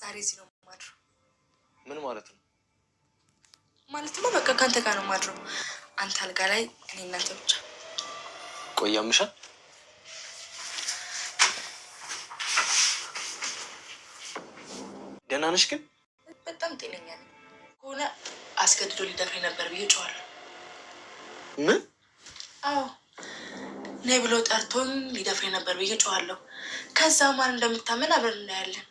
ዛሬ እዚህ ነው የማድረው። ምን ማለት ነው? ማለትማ በቃ ካንተ ጋር ነው የማድረው። አንተ አልጋ ላይ እኔ እናንተ ብቻ። ቆይ ያምሻል? ደህና ነሽ ግን? በጣም ጤነኛ ነኝ። ከሆነ አስገድዶ ሊደፍረኝ ነበር ብዬ ጮኻለሁ። ምን? አዎ ነይ ብሎ ጠርቶኝ ሊደፍረኝ ነበር ብዬ ጮኻለሁ። ከዛ ማን እንደምታመን አብረን እናያለን።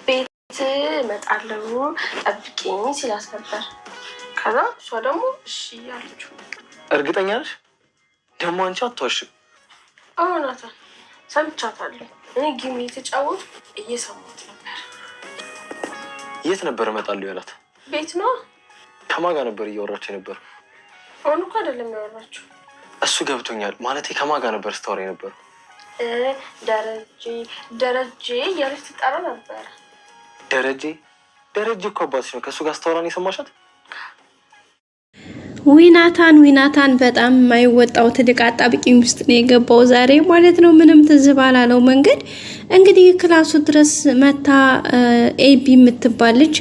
ቤት እመጣለሁ ጠብቂኝ ሲላት ነበር። ከዛ እሷ ደግሞ እሺ አለችው። እርግጠኛ ነሽ? ደግሞ አንቺ አትዋሽም። አሁናታ ሰምቻታለሁ። እኔ ጌም እየተጫወቱ እየሰማሁት ነበር። የት ነበር እመጣለሁ ያላት? ቤት ነው። ከማን ጋር ነበር እያወራች ነበር? አሁን እኮ አይደለም ያወራችው። እሱ ገብቶኛል። ማለቴ ከማን ጋር ነበር ስታወራ ነበር? ደረጀ እያለች ትጠራ ነበር። ደረጀ እኮ አባትሽ ነው። ከእሱ ጋር ስታወራ ነው የሰማሻት? ዊናታን በጣም የማይወጣው ትልቅ አጣብቂኝ ውስጥ ነው የገባው ዛሬ ማለት ነው። ምንም ትዝ ባላለው መንገድ እንግዲህ ክላሱ ድረስ መታ ኤቢ የምትባል ልጅ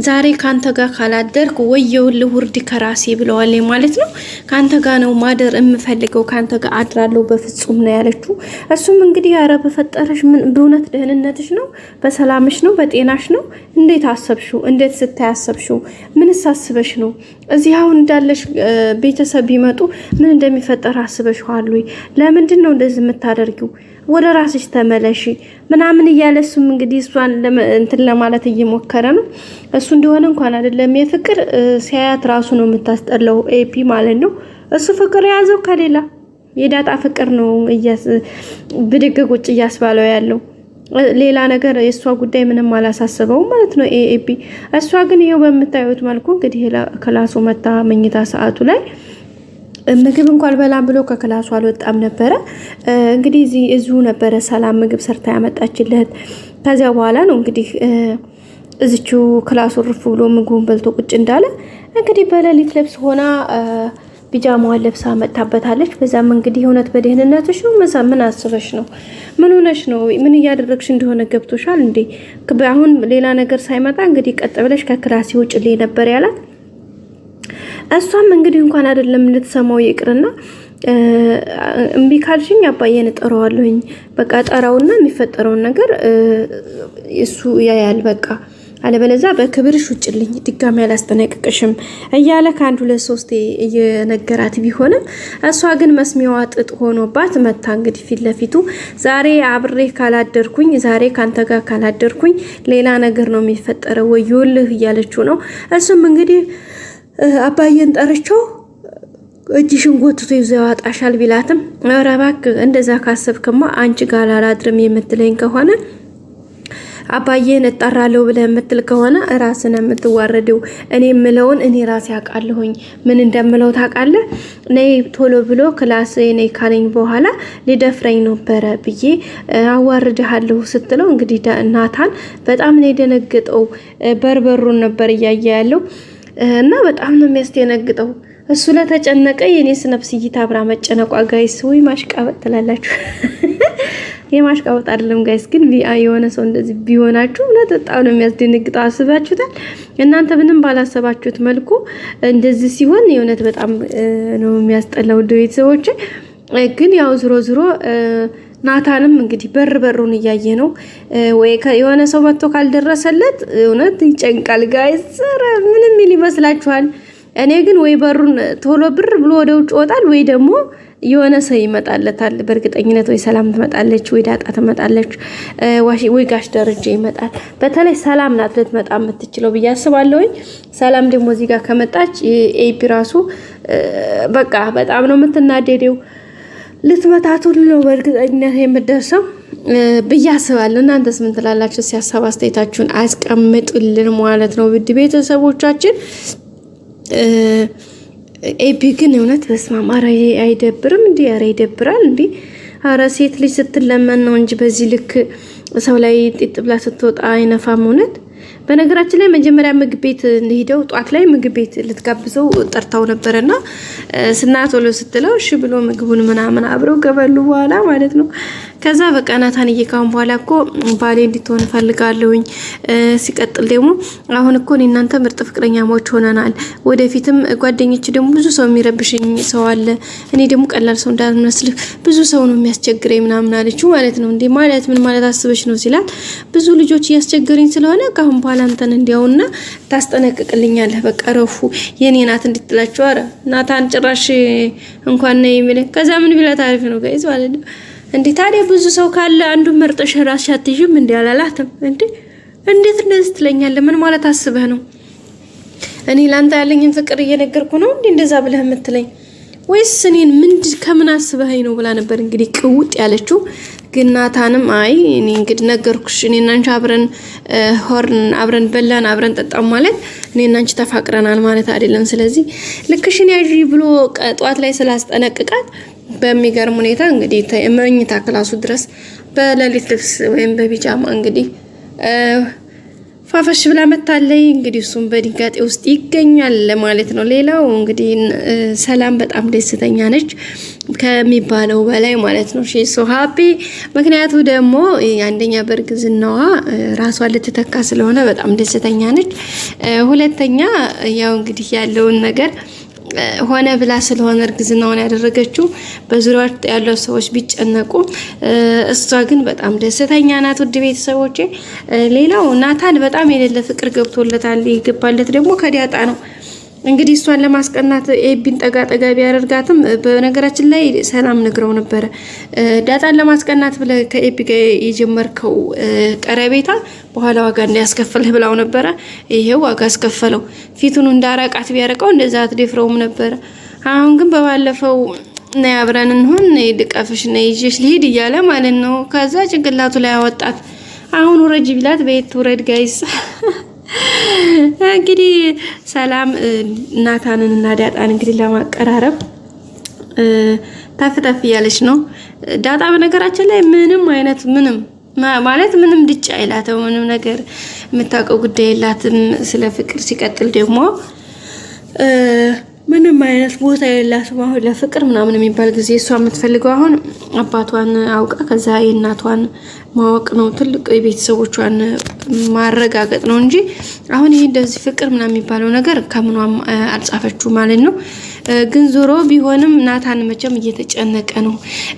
ዛሬ ካንተ ጋር ካላደርኩ ወየውልህ ውርድ ከራሴ ብለዋል ማለት ነው። ካንተ ጋር ነው ማደር የምፈልገው፣ ካንተ ጋር አድራለሁ በፍጹም ነው ያለችው። እሱም እንግዲህ ኧረ በፈጠረሽ ምን በእውነት ደህንነትሽ ነው? በሰላምሽ ነው? በጤናሽ ነው? እንዴት አሰብሽው? እንዴት ስታያሰብሽው? ምንስ አስበሽ ነው? እዚህ አሁን እንዳለሽ ቤተሰብ ቢመጡ ምን እንደሚፈጠር አስበሽዋል ወይ? ለምንድን ነው እንደዚህ የምታደርጊው? ወደ ራስሽ ተመለሺ ምናምን እያለ እሱም እንግዲህ እሷን እንትን ለማለት እየሞከረ ነው። እሱ እንደሆነ እንኳን አይደለም የፍቅር ሲያያት ራሱ ነው የምታስጠላው ኤፒ ማለት ነው። እሱ ፍቅር የያዘው ከሌላ የዳጣ ፍቅር ነው ብድግ ቁጭ እያስባለው ያለው። ሌላ ነገር የእሷ ጉዳይ ምንም አላሳስበውም ማለት ነው ኤፒ። እሷ ግን ይሄው በምታዩት መልኩ እንግዲህ ክላሱ መታ መኝታ ሰዓቱ ላይ ምግብ እንኳን በላም ብሎ ከክላሱ አልወጣም ነበረ። እንግዲህ እዚሁ ነበረ ሰላም ምግብ ሰርታ ያመጣችለት። ከዚያ በኋላ ነው እንግዲህ እዚቹ ክላሱ ርፍ ብሎ ምግቡን በልቶ ቁጭ እንዳለ እንግዲህ በሌሊት ልብስ ሆና ቢጃማዋን ለብሳ መጣበታለች። በዛም እንግዲህ እውነት በደህንነትሽ ነው? ምን አስበሽ ነው? ምን ሆነሽ ነው? ምን እያደረግሽ እንደሆነ ገብቶሻል እንዴ? አሁን ሌላ ነገር ሳይመጣ እንግዲህ ቀጥ ብለሽ ከክላስ ውጭልኝ ነበር ያላት። እሷም እንግዲህ እንኳን አይደለም ልትሰማው ይቅርና እምቢ ካልሽኝ አባዬን እጠራዋለሁኝ፣ በቃ ጠራውና የሚፈጠረውን ነገር እሱ ያያል፣ በቃ አለበለዚያ በክብርሽ ውጭልኝ፣ ድጋሚ አላስጠነቅቅሽም እያለ ከአንድ ሁለት ሶስት እየነገራት ቢሆንም እሷ ግን መስሚያዋ ጥጥ ሆኖባት መታ እንግዲህ ፊት ለፊቱ ዛሬ አብሬ ካላደርኩኝ፣ ዛሬ ካንተ ጋር ካላደርኩኝ ሌላ ነገር ነው የሚፈጠረው ወዮልህ እያለችው ነው። እሱም እንግዲህ አባዬን ጠርቸው እጅሽን ጎትቶ ይዞ ያወጣሻል ቢላትም ኧረ እባክህ እንደዛ ካሰብክማ አንቺ ጋር አላድርም የምትለኝ ከሆነ አባዬን እጠራለሁ ብለህ የምትል ከሆነ ራስን የምትዋረደው። እኔ የምለውን እኔ ራሴ አውቃለሁኝ፣ ምን እንደምለው ታውቃለህ? ነይ ቶሎ ብሎ ክላስ ነይ ካለኝ በኋላ ሊደፍረኝ ነበረ ብዬ አዋርድሃለሁ ስትለው እንግዲህ ናታን በጣም ነው የደነገጠው። በርበሩን ነበር እያየ ያለው እና በጣም ነው የሚያስደነግጠው። እሱ ለተጨነቀ የኔስ ነፍስይታ አብራ መጨነቋ ጋይስ ወይ ማሽቃበጥ ትላላችሁ። የማሽቃበጥ አይደለም ጋይስ፣ ግን የሆነ ሰው እንደዚህ ቢሆናችሁ እውነት በጣም ነው የሚያስደነግጠው። አስባችሁታል? እናንተ ምንም ባላሰባችሁት መልኩ እንደዚህ ሲሆን የእውነት በጣም ነው የሚያስጠላው። ቤተሰቦች ግን ያው ዝሮ ናታንም እንግዲህ በሩን እያየ ነው። ወይ የሆነ ሰው መጥቶ ካልደረሰለት እውነት ይጨንቃል ጋይስ። ምንም ይል ይመስላችኋል? እኔ ግን ወይ በሩን ቶሎ ብር ብሎ ወደ ውጭ ወጣል ወይ ደግሞ የሆነ ሰው ይመጣለታል በእርግጠኝነት። ወይ ሰላም ትመጣለች ወይ ዳጣ ትመጣለች ወይ ጋሽ ደረጀ ይመጣል። በተለይ ሰላም ናት ልትመጣ የምትችለው ብዬ አስባለሁ። ሰላም ደግሞ እዚህ ጋር ከመጣች ኤፒ ራሱ በቃ በጣም ነው የምትናደደው። ልትመታት ሁሉ ነው በእርግጠኝነት የምትደርሰው። ብዬ አስባለሁ። እናንተስ ምን ትላላችሁ? ሲያሳብ አስተያየታችሁን አስቀምጡልን ማለት ነው ውድ ቤተሰቦቻችን። ኤቢ ግን እውነት በስማም ኧረ አይደብርም እንዴ? ኧረ ይደብራል እንዴ? ኧረ ሴት ልጅ ስትለመን ነው እንጂ በዚህ ልክ ሰው ላይ ጢጥ ብላ ስትወጣ አይነፋም እውነት። በነገራችን ላይ መጀመሪያ ምግብ ቤት ሄደው ጧት ላይ ምግብ ቤት ልትጋብዘው ጠርታው ነበርና ስናቶሎ ስትለው እሺ ብሎ ምግቡን ምናምን አብረው ገበሉ በኋላ ማለት ነው። ከዛ በቃ ናታን እየካውን በኋላ እኮ ባሌ እንድትሆን ፈልጋለሁኝ። ሲቀጥል ደግሞ አሁን እኮ እኔ እናንተ ምርጥ ፍቅረኛሞች ሆነናል። ወደፊትም ጓደኞች ደግሞ ብዙ ሰው የሚረብሽኝ ሰው አለ። እኔ ደግሞ ቀላል ሰው እንዳልመስልህ ብዙ ሰው ነው የሚያስቸግረኝ ምናምን አለችው ማለት ነው። እንዴ ማለት ምን ማለት አስበሽ ነው ሲላት ብዙ ልጆች እያስቸገረኝ ስለሆነ ካሁን በኋላ አንተን እንዲያውና ታስጠነቅቅልኛለህ። በቃ ረፉ የኔ ናት እንድትላችሁ። ኧረ ናታን ጭራሽ እንኳን ነው የሚል ከዛ ምን ቢላ ታሪፍ ነው ጋይዝ ማለት ነው። እንዴ ታዲያ ብዙ ሰው ካለ አንዱ መርጠሽ ራስሽ አትይዥም እንዴ አላላትም እንዴ? እንዴት እንደዚህ ትለኛለህ? ምን ማለት አስበህ ነው? እኔ ላንተ ያለኝን ፍቅር እየነገርኩ ነው እንዴ እንደዛ ብለህ የምትለኝ? ወይስ እኔን ከምን አስበኸኝ ነው ብላ ነበር እንግዲህ ቅውጥ ያለችው። ግን ናታንም አይ እኔ እንግዲህ ነገርኩሽ፣ እኔና አንቺ አብረን ሆርን አብረን በላን አብረን ጠጣም ማለት እኔና አንቺ ተፋቅረናል ማለት አይደለም። ስለዚህ ልክሽን ያዢ ብሎ ጧት ላይ ስላስጠነቅቃት በሚገርም ሁኔታ እንግዲህ መኝታ ክላሱ ድረስ በሌሊት ልብስ ወይም በቢጃማ እንግዲህ ፋፈሽ ብላ መታለይ። እንግዲህ እሱም በድንጋጤ ውስጥ ይገኛል ማለት ነው። ሌላው እንግዲህ ሰላም በጣም ደስተኛ ነች ከሚባለው በላይ ማለት ነው። ሺ ሶ ሃፒ። ምክንያቱ ደግሞ አንደኛ በእርግዝናዋ ራሷን ልትተካ ስለሆነ በጣም ደስተኛ ነች። ሁለተኛ ያው እንግዲህ ያለውን ነገር ሆነ ብላ ስለሆነ እርግዝናውን ያደረገችው በዙሪያው ያለው ሰዎች ቢጨነቁ እሷ ግን በጣም ደስተኛ ናት። ውድ ቤተሰቦቼ ሌላው ናታን በጣም የሌለ ፍቅር ገብቶለታል። ይገባለት ደግሞ ከዲያጣ ነው። እንግዲህ እሷን ለማስቀናት ኤቢን ጠጋ ቢያደርጋትም በነገራችን ላይ ሰላም ነግረው ነበረ። ዳጣን ለማስቀናት ብለ ከኤቢ ጋር የጀመርከው ቀረቤታ በኋላ ዋጋ እንዲያስከፍልህ ብላው ነበረ። ይሄው ዋጋ አስከፈለው። ፊቱን እንዳራቃት ቢያረቀው እንደዛ አትደፍረውም ነበረ። አሁን ግን በባለፈው ነይ አብረን እንሁን ነይ ልቀፍሽ ነይ ይዤሽ ልሂድ እያለ ማለት ነው። ከዛ ጭንቅላቱ ላይ አወጣት። አሁን ውረጅ ቢላት በየት ውረድ ጋይስ? እንግዲህ ሰላም ናታንን እና ዳጣን እንግዲህ ለማቀራረብ ታፍታፍ እያለች ነው። ዳጣ በነገራችን ላይ ምንም ድጭ አይላተው ምንም ነገር የምታውቀው ጉዳይ የላትም ስለ ፍቅር። ሲቀጥል ደግሞ ምንም አይነት ቦታ የላትም አሁን ለፍቅር ምናምን የሚባል ጊዜ። እሷ የምትፈልገው አሁን አባቷን አውቃ ከዛ የእናቷን ማወቅ ነው፣ ትልቅ የቤተሰቦቿን ማረጋገጥ ነው እንጂ አሁን ይሄ እንደዚህ ፍቅር ምናምን የሚባለው ነገር ከምኗም አልጻፈችው ማለት ነው። ግን ዞሮ ቢሆንም ናታን መቼም እየተጨነቀ ነው።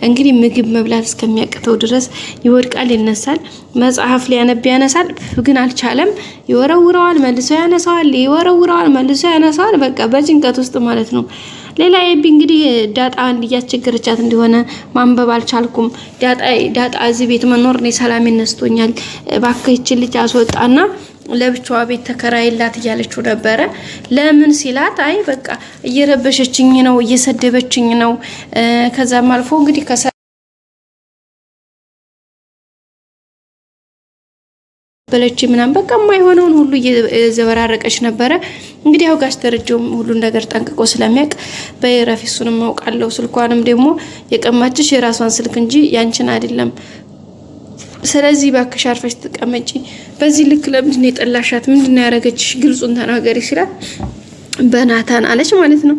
እንግዲህ ምግብ መብላት እስከሚያቅተው ድረስ ይወድቃል፣ ይነሳል፣ መጽሐፍ ሊያነብ ያነሳል፣ ግን አልቻለም። ይወረውረዋል፣ መልሶ ያነሳዋል፣ ይወረውረዋል፣ መልሶ ያነሳዋል። በቃ በጭንቀት ውስጥ ማለት ነው። ሌላ ኤቢ እንግዲህ ዳጣ እያስቸገረቻት እንደሆነ ማንበብ አልቻልኩም። ዳጣ እዚህ ቤት መኖር ነው ሰላም ነስቶኛል፣ እባክህ ይህችን ልጅ አስወጣና ለብቻዋ ቤት ተከራይላት እያለችው ነበረ። ለምን ሲላት አይ በቃ እየረበሸችኝ ነው፣ እየሰደበችኝ ነው። ከዛም አልፎ እንግዲህ በለች ምናምን በቃ የማይሆነውን ሁሉ እየዘበራረቀች ነበረ። እንግዲህ ያው ጋሽ ደረጃውም ሁሉን ነገር ጠንቅቆ ስለሚያውቅ በየራፊ እሱንም አውቃለሁ፣ ስልኳንም ደግሞ የቀማችሽ የራሷን ስልክ እንጂ ያንቺን አይደለም። ስለዚህ ባክሽ አርፈሽ ተቀመጪ። በዚህ ልክ ለምንድን ነው የጠላሻት? ምንድን ነው ያደረገችሽ? ግልጹን ተናገሪ ሲላት በናታን አለች ማለት ነው።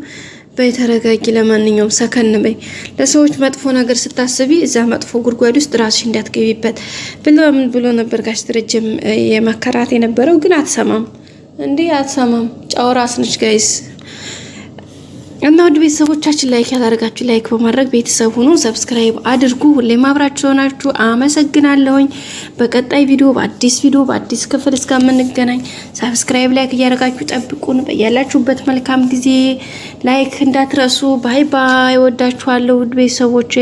በተረጋጊ፣ ለማንኛውም ሰከን በይ። ለሰዎች መጥፎ ነገር ስታስቢ እዛ መጥፎ ጉድጓድ ውስጥ ራስሽ እንዳትገቢበት ብሎ ነበር ጋሽ ደረጀም የመከራት የነበረው። ግን አትሰማም እንዴ አትሰማም። ጫው ራስ ነች ጋይስ። እና ውድ ቤተሰቦቻችን ላይክ ያላደረጋችሁ ላይክ በማድረግ ቤተሰብ ሁኑ፣ ሰብስክራይብ አድርጉ። ሁሌም አብራችሁ ሆናችሁ አመሰግናለሁኝ። በቀጣይ ቪዲዮ በአዲስ ክፍል እስከምንገናኝ ሰብስክራይብ ላይክ እያደረጋችሁ ጠብቁን። በያላችሁበት መልካም ጊዜ። ላይክ እንዳትረሱ። ባይ ባይ። ወዳችኋለሁ ውድ ቤተሰቦቼ።